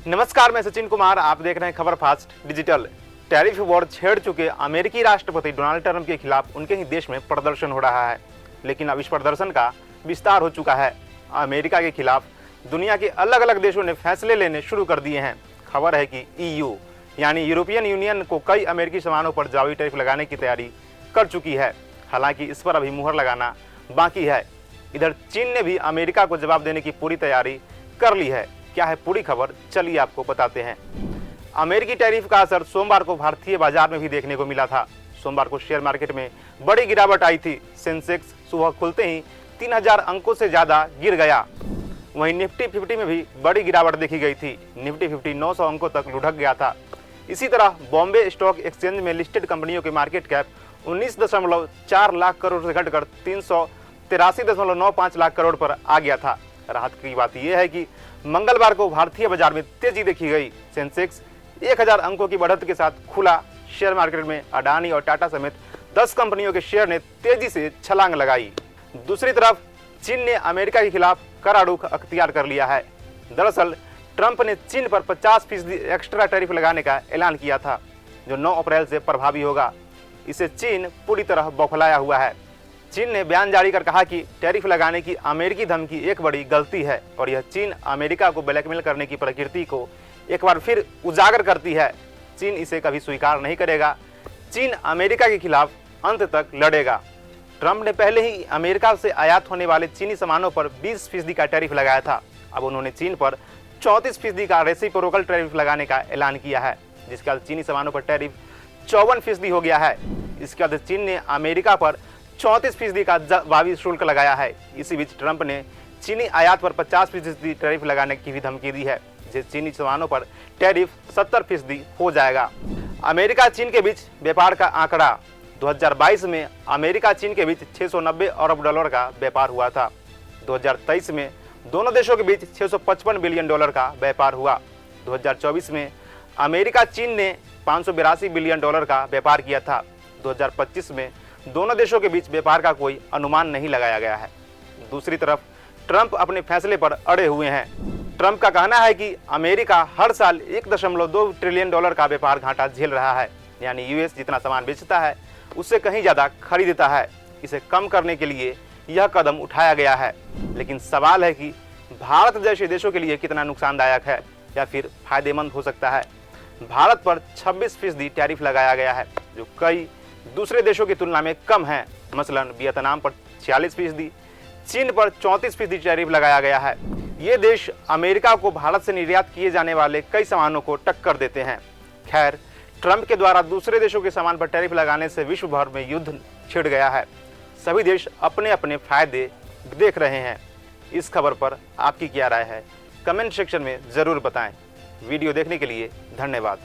नमस्कार, मैं सचिन कुमार। आप देख रहे हैं खबर फास्ट डिजिटल। टैरिफ वॉर छेड़ चुके अमेरिकी राष्ट्रपति डोनाल्ड ट्रंप के खिलाफ उनके ही देश में प्रदर्शन हो रहा है, लेकिन अब इस प्रदर्शन का विस्तार हो चुका है। अमेरिका के खिलाफ दुनिया के अलग अलग देशों ने फैसले लेने शुरू कर दिए हैं। खबर है कि EU यानी यूरोपियन यूनियन को कई अमेरिकी सामानों पर जावी टैरिफ लगाने की तैयारी कर चुकी है। हालांकि इस पर अभी मुहर लगाना बाकी है। इधर चीन ने भी अमेरिका को जवाब देने की पूरी तैयारी कर ली है। क्या है पूरी खबर, चलिए आपको बताते हैं। अमेरिकी टैरिफ का असर सोमवार को भारतीय बाजार में भी देखने को मिला था। सोमवार को शेयर मार्केट में बड़ी गिरावट आई थी। सेंसेक्स सुबह खुलते ही 3000 अंकों से ज्यादा गिर गया। वहीं निफ्टी 50 में भी बड़ी गिरावट देखी गई थी। निफ्टी 50 900 अंकों तक लुढ़क गया था। इसी तरह बॉम्बे स्टॉक एक्सचेंज में लिस्टेड कंपनियों की मार्केट कैप 19.4 लाख करोड़ से घटकर 383.95 लाख करोड़ पर आ गया था। राहत की बात यह है कि मंगलवार को भारतीय बाजार में तेजी देखी गई। सेंसेक्स 1000 अंकों की बढ़त के साथ खुला। शेयर मार्केट में अडानी और टाटा समेत 10 कंपनियों के शेयर ने तेजी से छलांग लगाई। दूसरी तरफ चीन ने अमेरिका के खिलाफ कड़ा रुख अख्तियार कर लिया है। दरअसल ट्रंप ने चीन पर 50% एक्स्ट्रा टैरिफ लगाने का ऐलान किया था, जो 9 अप्रैल से प्रभावी होगा। इसे चीन पूरी तरह बौखलाया हुआ है। चीन ने बयान जारी कर कहा कि टैरिफ लगाने की अमेरिकी धमकी एक बड़ी गलती है और यह चीन अमेरिका को ब्लैकमेल करने की प्रकृति को एक बार फिर उजागर करती है। चीन इसे कभी स्वीकार नहीं करेगा। चीन अमेरिका के खिलाफ अंत तक लड़ेगा। ट्रंप ने पहले ही अमेरिका से आयात होने वाले चीनी सामानों पर 20% का टैरिफ लगाया था। अब उन्होंने चीन पर 34% का रेसिप्रोकल टैरिफ लगाने का ऐलान किया है, जिसके बाद चीनी सामानों पर टैरिफ 54% हो गया है। इसके बाद चीन ने अमेरिका पर 34% का जवाबी शुल्क लगाया है। इसी बीच ट्रंप ने चीनी आयात पर 50% टैरिफ लगाने की भी धमकी दी है, जिससे चीनी सामानों पर टैरिफ 70% हो जाएगा। अमेरिका चीन के बीच व्यापार का आंकड़ा 2022 में अमेरिका चीन के बीच 690 अरब डॉलर का व्यापार हुआ था। 2023 में दोनों देशों के बीच 655 बिलियन डॉलर का व्यापार हुआ। 2024 में अमेरिका चीन ने 582 बिलियन डॉलर का व्यापार किया था। 2025 में दोनों देशों के बीच व्यापार का कोई अनुमान नहीं लगाया गया है। दूसरी तरफ ट्रंप अपने फैसले पर अड़े हुए हैं। ट्रंप का कहना है कि अमेरिका हर साल 1.2 ट्रिलियन डॉलर का व्यापार घाटा झेल रहा है, यानी यूएस जितना सामान बेचता है उससे कहीं ज़्यादा खरीदता है। इसे कम करने के लिए यह कदम उठाया गया है, लेकिन सवाल है कि भारत जैसे देशों के लिए कितना नुकसानदायक है या फिर फायदेमंद हो सकता है। भारत पर 26% टैरिफ लगाया गया है, जो कई दूसरे देशों की तुलना में कम है। मसलन वियतनाम पर 46%, चीन पर 34% टैरिफ लगाया गया है। ये देश अमेरिका को भारत से निर्यात किए जाने वाले कई सामानों को टक्कर देते हैं। खैर, ट्रंप के द्वारा दूसरे देशों के सामान पर टैरिफ लगाने से विश्व भर में युद्ध छिड़ गया है। सभी देश अपने अपने फायदे देख रहे हैं। इस खबर पर आपकी क्या राय है, कमेंट सेक्शन में ज़रूर बताएं। वीडियो देखने के लिए धन्यवाद।